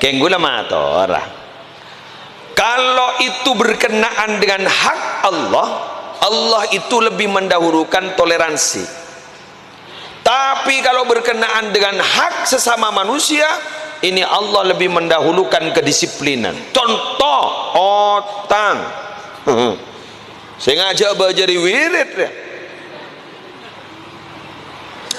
Keng gula matora. Kalau itu berkenaan dengan hak Allah, Allah itu lebih mendahulukan toleransi. Tapi kalau berkenaan dengan hak sesama manusia, ini Allah lebih mendahulukan kedisiplinan. Contoh otang. Sengaja bajari wirid ya.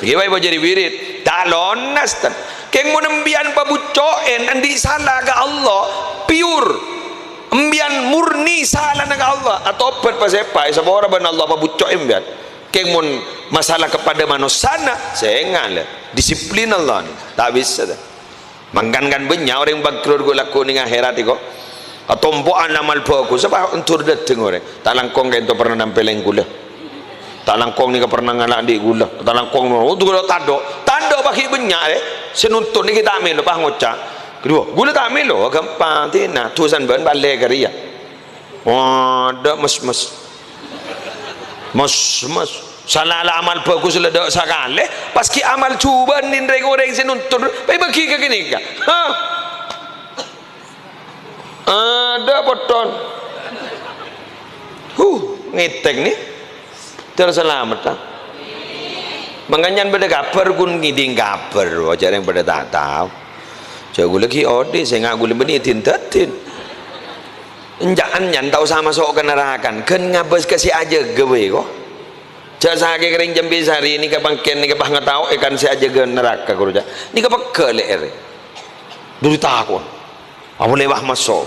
Gimana bajari wirid? Talonas tan. Keng mau nembian pabucoen andi salah ke Allah pure. Embian murni salah ke Allah atau perpasepa sabora ban Allah pabucoen bian. Keng mun masalah kepada manusia saya ngala disiplin Allah ni tak bisa dah. Mangkan benya orang bakrur go laku ning akhirat iko atompoan amal baku sebab untur dateng orang tak langkong kayak itu pernah nampeleng gula tak langkong ni pernah ngalak di gula tak langkong tu gula tado bagi benya senuntut ni kita ambil lepas ngocak kedua gula tak ambil lo gampang tina tusan ban balik kariya ada mas salah amal bagus ledak sakale paski amal cuba nindre goreng senuntut pai bagi ke kini ka ada poton ngitek ni terselamat lah menganyan pada kabar kun ngiding kabar wajar yang pada tak tahu jago lagi ode saya ngaku lebih tintatin jangan nyan tahu sama sok kenarakan kan ngabas kasih aja gawe kok jasa ke kering jambi sari ni kapang ken ni kapang ngatau ikan si aja ke neraka kuruja ni kapang keler dulu takut aku lewah masuk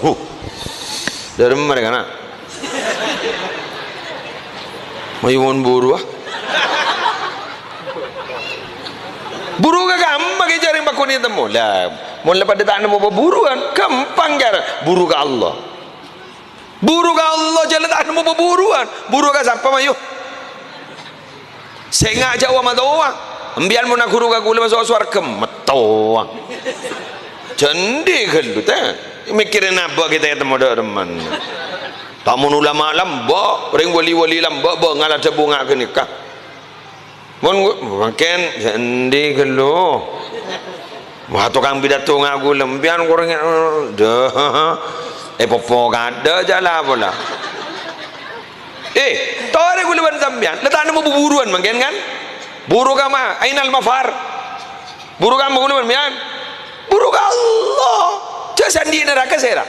dari mereka nak mayumun buru buru ke gampang ke jaring bakuni temu lah mula pada tak nemu buruan gampang jar buru ke Allah jalan tak nemu buruan buru ke siapa mayu saya ngajak wa matoa ambian mo na guru ka gula masuk swarga matoa jandi gelu teh mikirin apa kita ketemu teman tamun ulama lamba ring wali lamba ngala bunga ke nikah mon makan jandi gelu wah tukang pidato ngaku lembian goreng dah popo kada jala bola tore gula ban sambian letak nemu buruan mangken kan buru kama ainal mafar buru kama gula ban mian buru ka Allah sandi neraka sera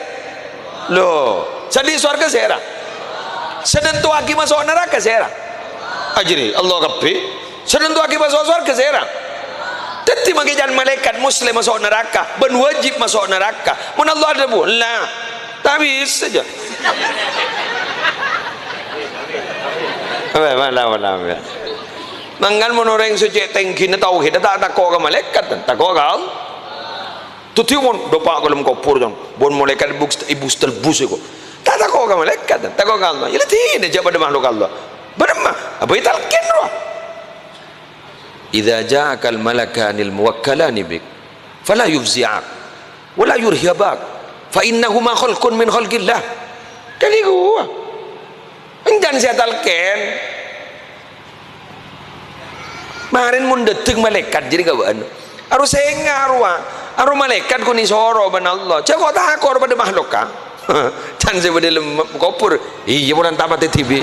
lo sandi surga sera sedentu aki masuk neraka sera ajri Allah kapi sedentu aki masuk surga sera teti magijan malaikat muslim masuk neraka ben wajib masuk neraka mun Allah ada bu lah tapi saja mana manggan monoreng suci tengki na tauhid tak takok ke malaikat takok kau tu timun dopak kalau mengkopur jang bon malaikat ibu telbus itu tak takok ke malaikat takok kau ya tidak jawab pada makhluk Allah berma apa itu talqin roh idza ja'akal malakanil muwakkalani bik fala yufzi'ak wala yurhibak fa innahuma khalqun min khalqillah kali gua enjan saya talken marin mun detik malaikat jadi kawan harus saya ngarwa harus malaikat kuni soro ban Allah cakap tak akor pada makhluk kah dan saya pada kopur iya bukan tamat TV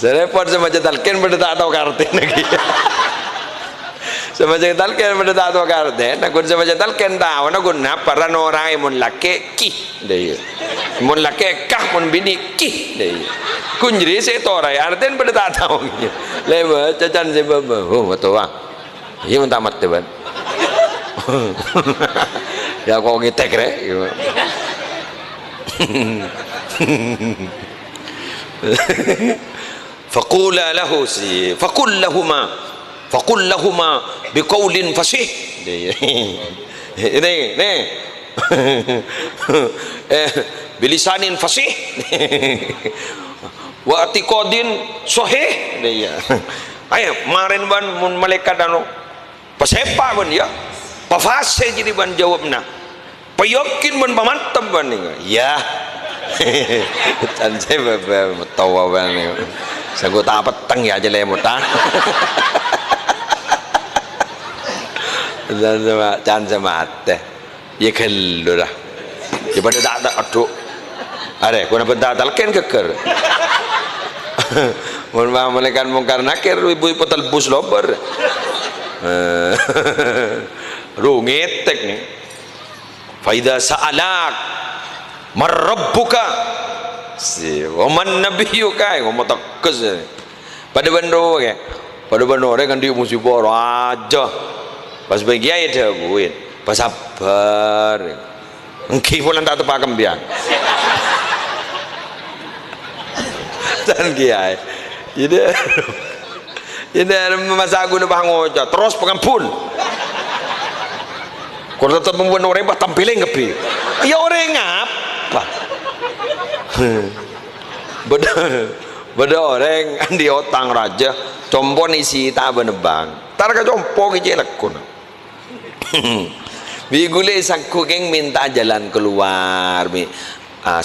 saya repot sama talken pada tak tahu kartin lagi sama talken pada tak tahu kartin aku sama talken tahu aku napa ranorai mun laki ki deh mun laki kah mun bini ki deh kunjri saya torai artin pada tak tahu lebar cacan saya baba betul ah iya mun tamat teban ya kok ngitek re فقل لهما بقول فصيح ini بلسان فصيح واعتقاد صحيح ayo marin ban mun malaikat anu pasepa ban ya pafase jadi ban jawabna payakin mun pamantem baning ya can saya tawa baning sago ta peteng ya aja lemot ta can sama teh ya kello dah ya pada tak aduh are kuna pada talken keker mun malekan mungkar nakir ibu potal bus lober rungit tek nih faida sa'alak marrabbuka si waman nabiyuka ngomong tegas pada bando ke pada bando kan dia musibah aja pas bagian ada buin pas sabar engki pulang tak tepakem biang dan kiai ini masa aku nak ngoja terus pengampun kalau tetap membuat orang bah tampilin ngepi ya orang ngapa beda orang di otang raja compon isi tak benebang tar ka compo ke lekun bigule sakku keng minta jalan keluar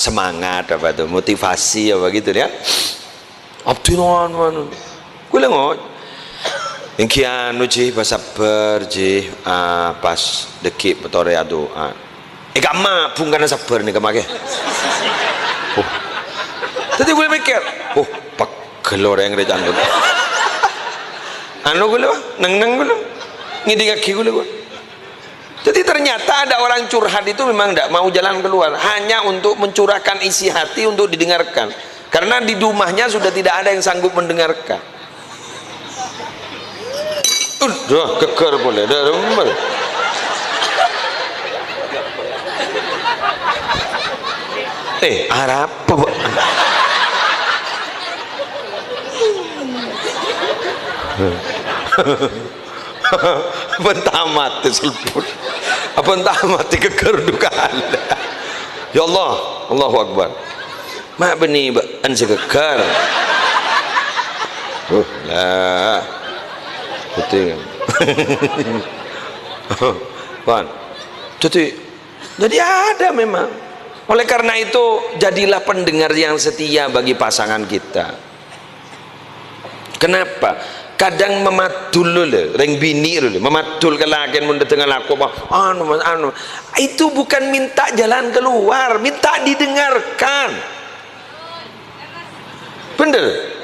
semangat apa tuh motivasi apa gitu ya abdinon mana gue ngoj yang kianu ji pas sabar ji pas dekik petore adu gama bungkana sabar nih kemake tadi gue mikir pegel orang recan gue anu gue neng gue ngiding kaki gue jadi ternyata ada orang curhat itu memang tidak mau jalan keluar hanya untuk mencurahkan isi hati untuk didengarkan karena di rumahnya sudah tidak ada yang sanggup mendengarkan udah keker boleh dah rember Arab apa bentamat selput apa bentamat keker dukaan ya Allah Allahu Akbar mak beni an sekekar lah betul kan jadi ada memang oleh karena itu jadilah pendengar yang setia bagi pasangan kita kenapa kadang memadul lho reng bini lho memadul ke laki mun dengan aku anu itu bukan minta jalan keluar minta didengarkan bener